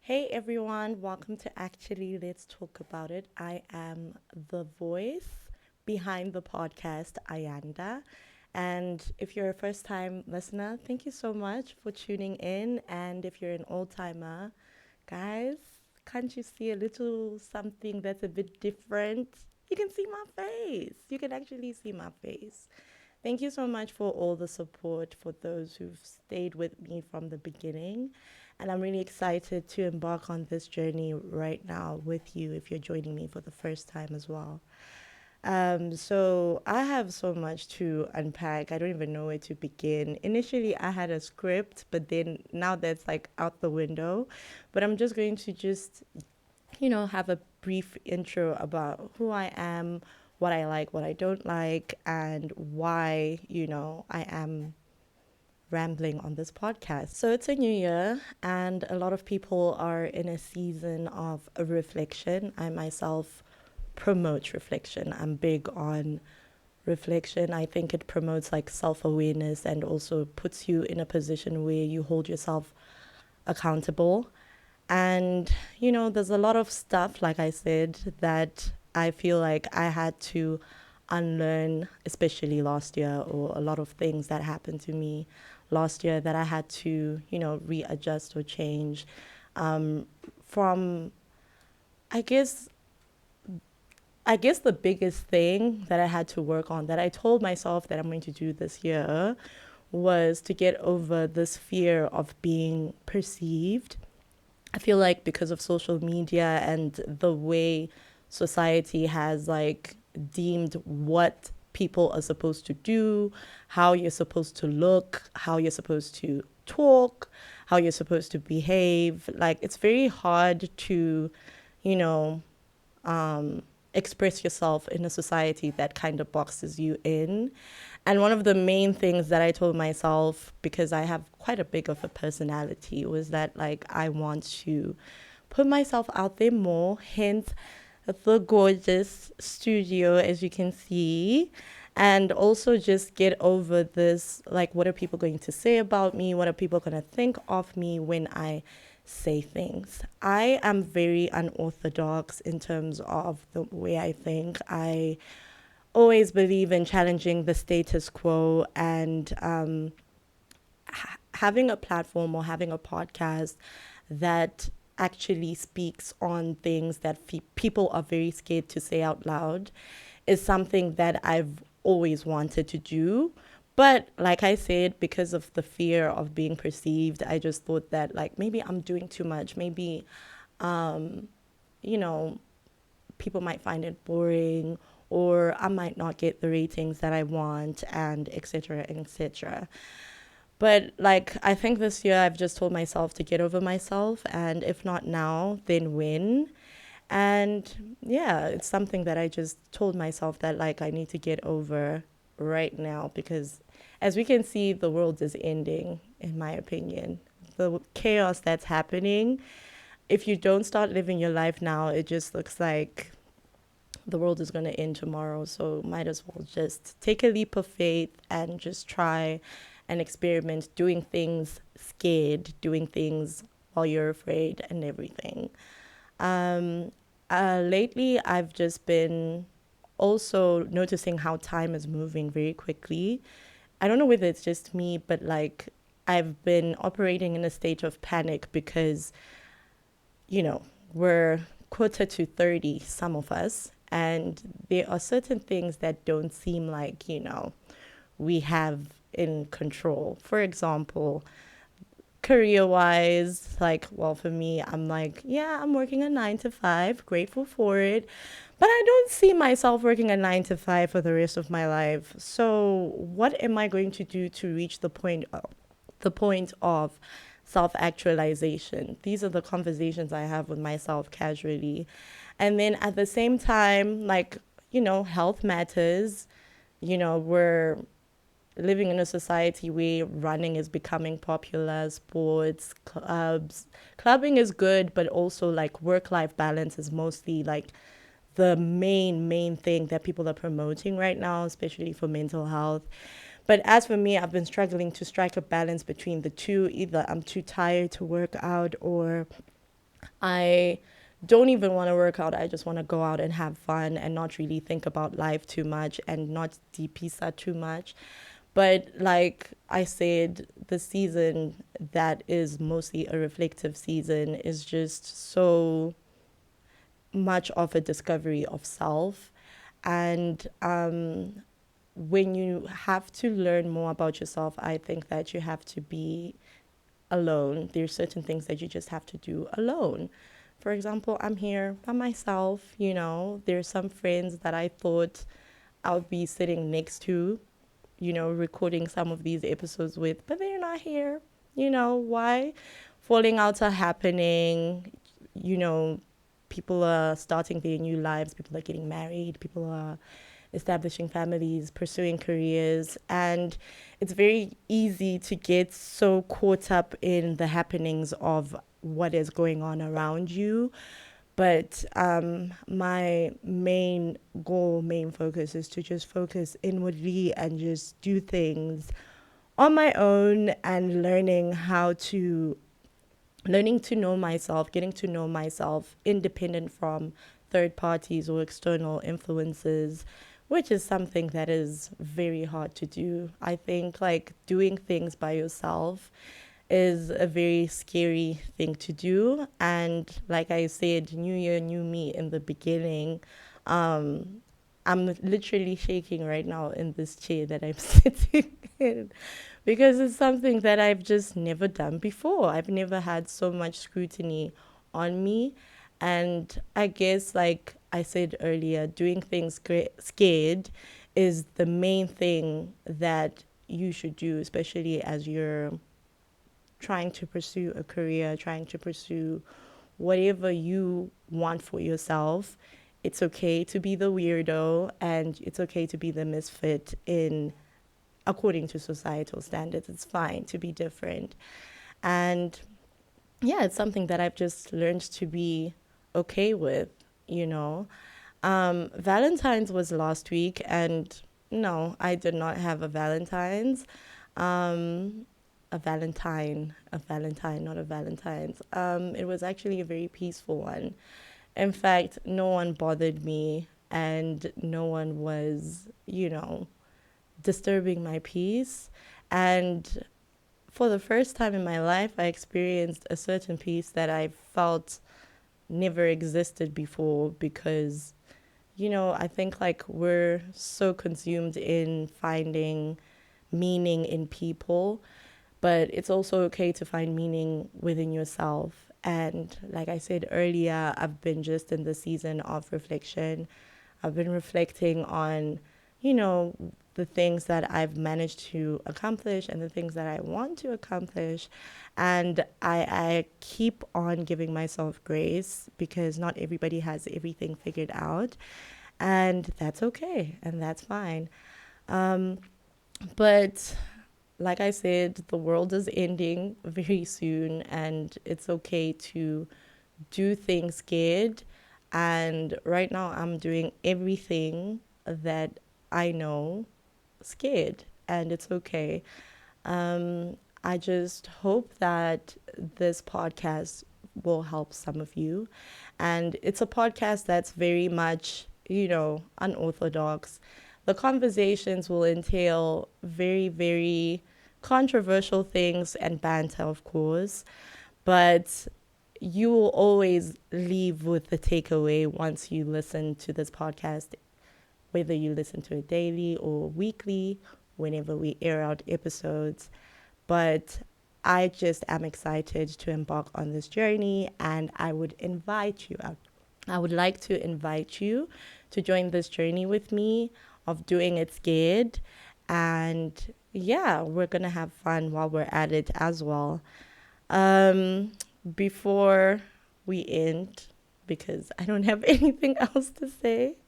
Hey everyone, welcome to Actually Let's Talk About It. I am the voice behind the podcast, Ayanda. And if you're a first time listener, thank you so much for tuning in. And if you're an old timer, guys, can't you see a little something that's a bit different? You can see my face. You can actually see my face. Thank you so much for all the support for those who've stayed with me from the beginning. And I'm really excited to embark on this journey right now with you if you're joining me for the first time as well. So I have so much to unpack. I don't even know where to begin. Initially, I had a script, but then now that's like out the window. But I'm just going to have a brief intro about who I am, what I like, what I don't like, and why, I am rambling on this podcast. So it's a new year, and a lot of people are in a season of a reflection. I myself promote reflection. I'm big on reflection. I think it promotes like self awareness and also puts you in a position where you hold yourself accountable. And, there's a lot of stuff, like I said, that I feel like I had to unlearn, especially last year, or a lot of things that happened to me last year that I had to, readjust or change. From, I guess, I guess the biggest thing that I had to work on that I told myself that I'm going to do this year was to get over this fear of being perceived. I feel like because of social media and the way society has like deemed what people are supposed to do, how you're supposed to look, how you're supposed to talk, how you're supposed to behave, like it's very hard to, you know, express yourself in a society that kind of boxes you in. And one of the main things that I told myself, because I have quite a big of a personality, was that like I want to put myself out there more, hence the gorgeous studio as you can see. And also just get over this, like, what are people going to say about me? What are people going to think of me when I say things? I am very unorthodox in terms of the way I think. I always believe in challenging the status quo and having a platform or having a podcast that actually speaks on things that people are very scared to say out loud is something that I've always wanted to do. But like I said, because of the fear of being perceived, I just thought that like maybe I'm doing too much. Maybe, you know, people might find it boring or I might not get the ratings that I want and etc. and etc. But like I think this year I've just told myself to get over myself and if not now, then when? And yeah, it's something that I just told myself that like I need to get over right now because as we can see the world is ending in my opinion. The chaos that's happening, if you don't start living your life now, it just looks like the world is going to end tomorrow. So might as well just take a leap of faith and just try and experiment doing things scared, doing things while you're afraid and everything. Um, Lately, I've just been also noticing how time is moving very quickly. I don't know whether it's just me, but like I've been operating in a state of panic because, you know, we're quarter to 30, some of us, and there are certain things that don't seem like, we have in control. For example, career wise, like, well, for me, I'm like, yeah, I'm working a 9 to 5, grateful for it. But I don't see myself working a 9 to 5 for the rest of my life. So, what am I going to do to reach the point of self actualization? These are the conversations I have with myself casually. And then at the same time, like, health matters. We're living in a society where running is becoming popular, sports, clubs. Clubbing is good, but also like work life balance is mostly like the main thing that people are promoting right now, especially for mental health. But as for me, I've been struggling to strike a balance between the two. Either I'm too tired to work out or I don't even want to work out. I just want to go out and have fun and not really think about life too much and not deepisa too much. But like I said, the season that is mostly a reflective season is just so much of a discovery of self. And when you have to learn more about yourself, I think that you have to be alone. There's certain things that you just have to do alone. For example, I'm here by myself, you know. There's some friends that I thought I would be sitting next to, you know, recording some of these episodes with, but they're not here. You know, why? Falling outs are happening, you know, people are starting their new lives, people are getting married, people are establishing families, pursuing careers, and it's very easy to get so caught up in the happenings of what is going on around you. But my main goal, main focus is to just focus inwardly and just do things on my own and learning to know myself, getting to know myself independent from third parties or external influences, which is something that is very hard to do. I think like doing things by yourself is a very scary thing to do. And like I said, new year, new me in the beginning. Um, I'm literally shaking right now in this chair that I'm sitting in because it's something that I've just never done before. I've never had so much scrutiny on me. And I guess, like I said earlier, doing things scared is the main thing that you should do, especially as you're trying to pursue a career, trying to pursue whatever you want for yourself. It's okay to be the weirdo and it's okay to be the misfit in according to societal standards. It's fine to be different. And yeah, it's something that I've just learned to be okay with, you know. Valentine's was last week, and no, I did not have a Valentine's. Um, a Valentine, not a Valentine's. It was actually a very peaceful one. In fact, no one bothered me, and no one was, you know, disturbing my peace. And for the first time in my life, I experienced a certain peace that I felt never existed before because, you know, I think like we're so consumed in finding meaning in people, but it's also okay to find meaning within yourself. And like I said earlier, I've been just in the season of reflection. I've been reflecting on, you know, the things that I've managed to accomplish and the things that I want to accomplish. And I keep on giving myself grace because not everybody has everything figured out. And that's okay. And that's fine. Um, but like I said, the world is ending very soon, and it's okay to do things scared. And right now, I'm doing everything that I know scared, and it's okay. I just hope that this podcast will help some of you. And it's a podcast that's very much, you know, unorthodox. The conversations will entail very, very controversial things and banter, of course, but you will always leave with the takeaway once you listen to this podcast, whether you listen to it daily or weekly, whenever we air out episodes. But I just am excited to embark on this journey, and I would invite you, I would like to invite you to join this journey with me of doing it scared. And yeah, we're going to have fun while we're at it as well. Um, Before we end, because I don't have anything else to say,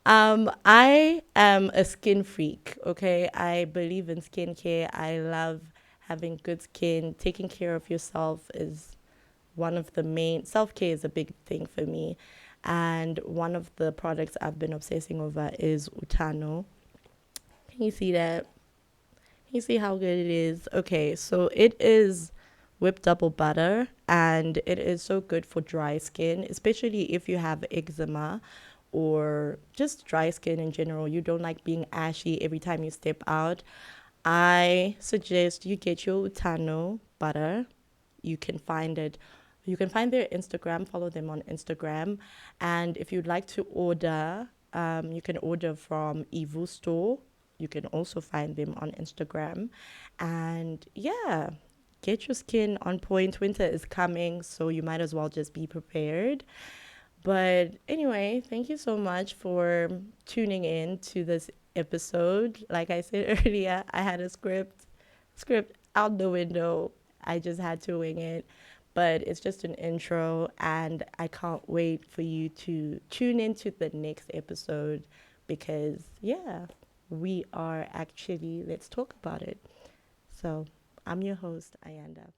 I am a skin freak, okay? I believe in skincare. I love having good skin. Taking care of yourself is one of the main, self care is a big thing for me. And one of the products I've been obsessing over is Utano. Can you see that? Can you see how good it is? Okay, so it is whipped double butter and it is so good for dry skin, especially if you have eczema or just dry skin in general. You don't like being ashy every time you step out. I suggest you get your Utano butter. You can find it. You can find their Instagram, follow them on Instagram. And if you'd like to order, you can order from Evu Store. You can also find them on Instagram. And yeah, get your skin on point. Winter is coming, so you might as well just be prepared. But anyway, thank you so much for tuning in to this episode. Like I said earlier, I had a script out the window. I just had to wing it. But it's just an intro, and I can't wait for you to tune into the next episode because, yeah, we are actually, let's talk about it. So, I'm your host, Ayanda.